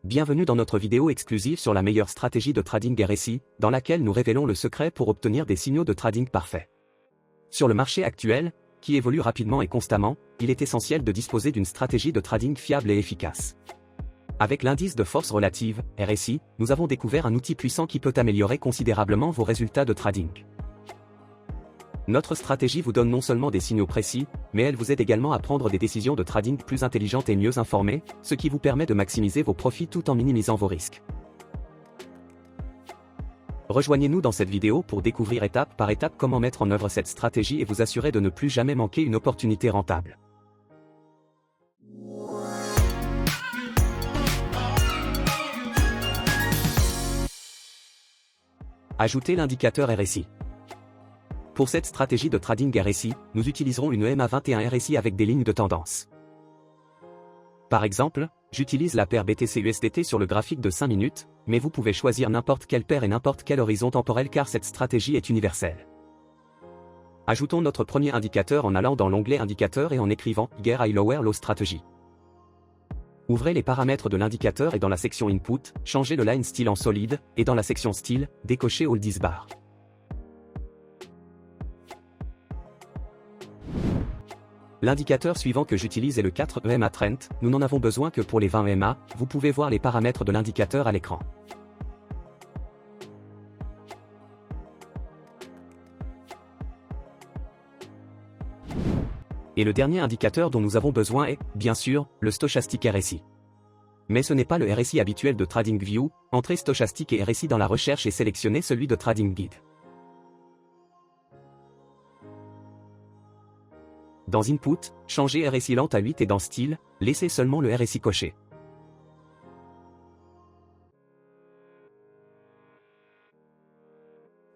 Bienvenue dans notre vidéo exclusive sur la meilleure stratégie de trading RSI, dans laquelle nous révélons le secret pour obtenir des signaux de trading parfaits. Sur le marché actuel, qui évolue rapidement et constamment, il est essentiel de disposer d'une stratégie de trading fiable et efficace. Avec l'indice de force relative, RSI, nous avons découvert un outil puissant qui peut améliorer considérablement vos résultats de trading. Notre stratégie vous donne non seulement des signaux précis, mais elle vous aide également à prendre des décisions de trading plus intelligentes et mieux informées, ce qui vous permet de maximiser vos profits tout en minimisant vos risques. Rejoignez-nous dans cette vidéo pour découvrir étape par étape comment mettre en œuvre cette stratégie et vous assurer de ne plus jamais manquer une opportunité rentable. Ajoutez l'indicateur RSI. Pour cette stratégie de trading RSI, nous utiliserons une EMA21 RSI avec des lignes de tendance. Par exemple, j'utilise la paire BTC-USDT sur le graphique de 5 minutes, mais vous pouvez choisir n'importe quelle paire et n'importe quel horizon temporel car cette stratégie est universelle. Ajoutons notre premier indicateur en allant dans l'onglet Indicateurs et en écrivant « Higher High Lower Low Strategy ». Ouvrez les paramètres de l'indicateur et dans la section Input, changez le line style en solide, et dans la section Style, décochez All This Bar. L'indicateur suivant que j'utilise est le 4 EMA Trend, nous n'en avons besoin que pour les 20 EMA, vous pouvez voir les paramètres de l'indicateur à l'écran. Et le dernier indicateur dont nous avons besoin est, bien sûr, le stochastique RSI. Mais ce n'est pas le RSI habituel de TradingView, entrez stochastique et RSI dans la recherche et sélectionnez celui de TradingGuide. Dans Input, changez RSI lente à 8 et dans Style, laissez seulement le RSI coché.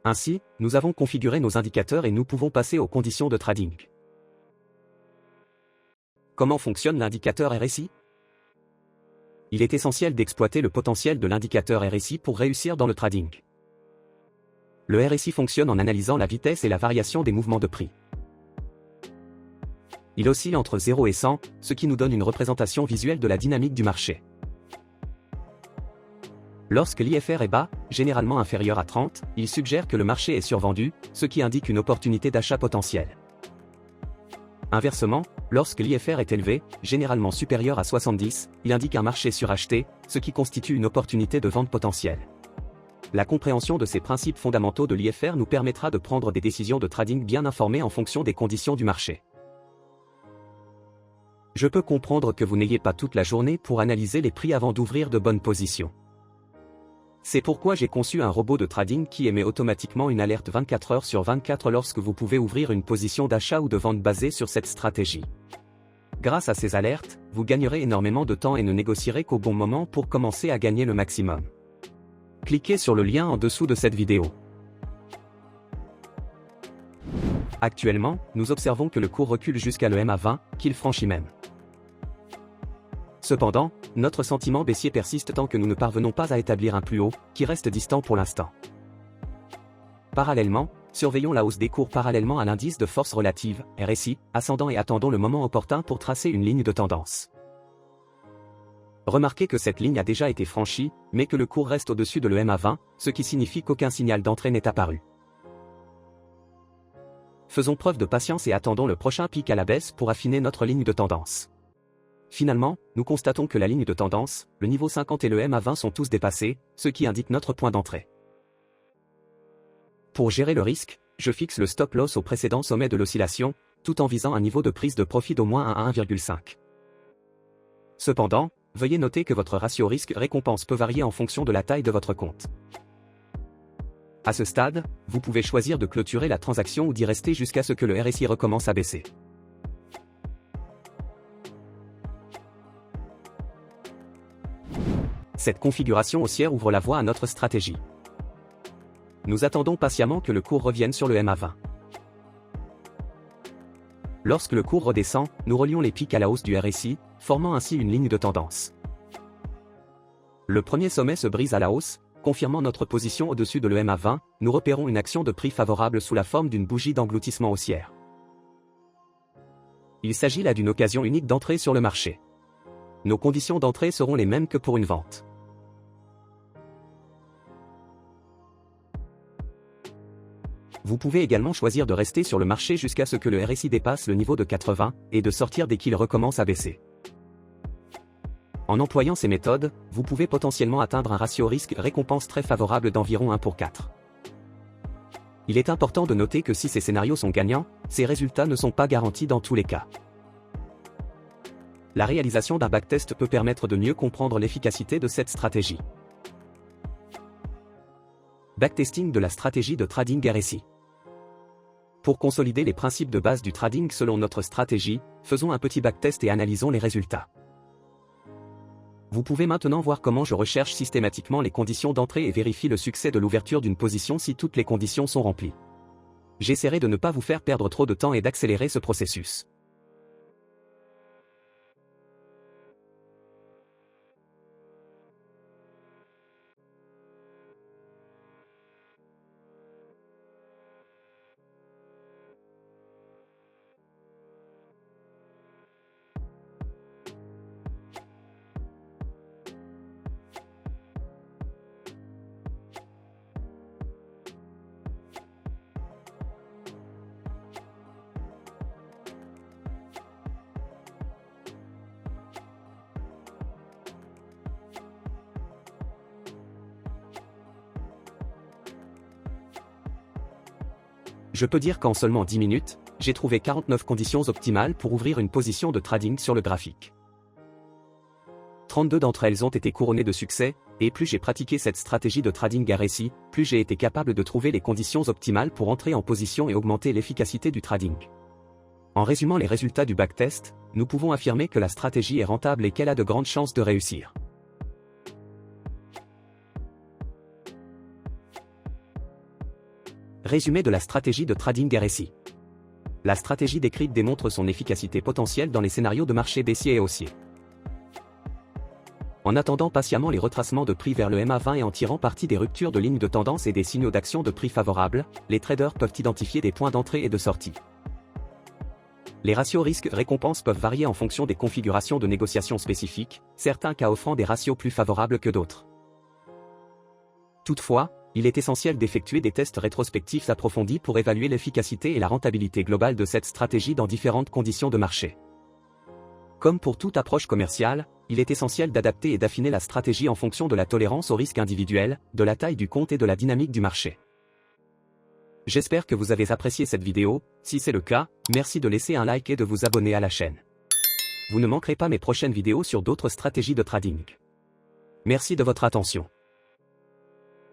Ainsi, nous avons configuré nos indicateurs et nous pouvons passer aux conditions de trading. Comment fonctionne l'indicateur RSI? Il est essentiel d'exploiter le potentiel de l'indicateur RSI pour réussir dans le trading. Le RSI fonctionne en analysant la vitesse et la variation des mouvements de prix. Il oscille entre 0 et 100, ce qui nous donne une représentation visuelle de la dynamique du marché. Lorsque l'IFR est bas, généralement inférieur à 30, il suggère que le marché est survendu, ce qui indique une opportunité d'achat potentielle. Inversement, lorsque l'IFR est élevé, généralement supérieur à 70, il indique un marché suracheté, ce qui constitue une opportunité de vente potentielle. La compréhension de ces principes fondamentaux de l'IFR nous permettra de prendre des décisions de trading bien informées en fonction des conditions du marché. Je peux comprendre que vous n'ayez pas toute la journée pour analyser les prix avant d'ouvrir de bonnes positions. C'est pourquoi j'ai conçu un robot de trading qui émet automatiquement une alerte 24 heures sur 24 lorsque vous pouvez ouvrir une position d'achat ou de vente basée sur cette stratégie. Grâce à ces alertes, vous gagnerez énormément de temps et ne négocierez qu'au bon moment pour commencer à gagner le maximum. Cliquez sur le lien en dessous de cette vidéo. Actuellement, nous observons que le cours recule jusqu'à le MA20, qu'il franchit même. Cependant, notre sentiment baissier persiste tant que nous ne parvenons pas à établir un plus haut, qui reste distant pour l'instant. Parallèlement, surveillons la hausse des cours parallèlement à l'indice de force relative, RSI, ascendant et attendons le moment opportun pour tracer une ligne de tendance. Remarquez que cette ligne a déjà été franchie, mais que le cours reste au-dessus de le MA20, ce qui signifie qu'aucun signal d'entrée n'est apparu. Faisons preuve de patience et attendons le prochain pic à la baisse pour affiner notre ligne de tendance. Finalement, nous constatons que la ligne de tendance, le niveau 50 et le MA20 sont tous dépassés, ce qui indique notre point d'entrée. Pour gérer le risque, je fixe le stop loss au précédent sommet de l'oscillation, tout en visant un niveau de prise de profit d'au moins à 1,5. Cependant, veuillez noter que votre ratio risque-récompense peut varier en fonction de la taille de votre compte. À ce stade, vous pouvez choisir de clôturer la transaction ou d'y rester jusqu'à ce que le RSI recommence à baisser. Cette configuration haussière ouvre la voie à notre stratégie. Nous attendons patiemment que le cours revienne sur le MA20. Lorsque le cours redescend, nous relions les pics à la hausse du RSI, formant ainsi une ligne de tendance. Le premier sommet se brise à la hausse, confirmant notre position au-dessus de le MA20, nous repérons une action de prix favorable sous la forme d'une bougie d'engloutissement haussière. Il s'agit là d'une occasion unique d'entrée sur le marché. Nos conditions d'entrée seront les mêmes que pour une vente. Vous pouvez également choisir de rester sur le marché jusqu'à ce que le RSI dépasse le niveau de 80 et de sortir dès qu'il recommence à baisser. En employant ces méthodes, vous pouvez potentiellement atteindre un ratio risque-récompense très favorable d'environ 1 pour 4. Il est important de noter que si ces scénarios sont gagnants, ces résultats ne sont pas garantis dans tous les cas. La réalisation d'un backtest peut permettre de mieux comprendre l'efficacité de cette stratégie. Backtesting de la stratégie de trading RSI. Pour consolider les principes de base du trading selon notre stratégie, faisons un petit backtest et analysons les résultats. Vous pouvez maintenant voir comment je recherche systématiquement les conditions d'entrée et vérifie le succès de l'ouverture d'une position si toutes les conditions sont remplies. J'essaierai de ne pas vous faire perdre trop de temps et d'accélérer ce processus. Je peux dire qu'en seulement 10 minutes, j'ai trouvé 49 conditions optimales pour ouvrir une position de trading sur le graphique. 32 d'entre elles ont été couronnées de succès, et plus j'ai pratiqué cette stratégie de trading RSI, plus j'ai été capable de trouver les conditions optimales pour entrer en position et augmenter l'efficacité du trading. En résumant les résultats du backtest, nous pouvons affirmer que la stratégie est rentable et qu'elle a de grandes chances de réussir. Résumé de la stratégie de trading RSI. La stratégie décrite démontre son efficacité potentielle dans les scénarios de marché baissier et haussier. En attendant patiemment les retracements de prix vers le MA20 et en tirant parti des ruptures de lignes de tendance et des signaux d'action de prix favorables, les traders peuvent identifier des points d'entrée et de sortie. Les ratios risque-récompense peuvent varier en fonction des configurations de négociation spécifiques, certains cas offrant des ratios plus favorables que d'autres. Toutefois, il est essentiel d'effectuer des tests rétrospectifs approfondis pour évaluer l'efficacité et la rentabilité globale de cette stratégie dans différentes conditions de marché. Comme pour toute approche commerciale, il est essentiel d'adapter et d'affiner la stratégie en fonction de la tolérance au risque individuel, de la taille du compte et de la dynamique du marché. J'espère que vous avez apprécié cette vidéo. Si c'est le cas, merci de laisser un like et de vous abonner à la chaîne. Vous ne manquerez pas mes prochaines vidéos sur d'autres stratégies de trading. Merci de votre attention.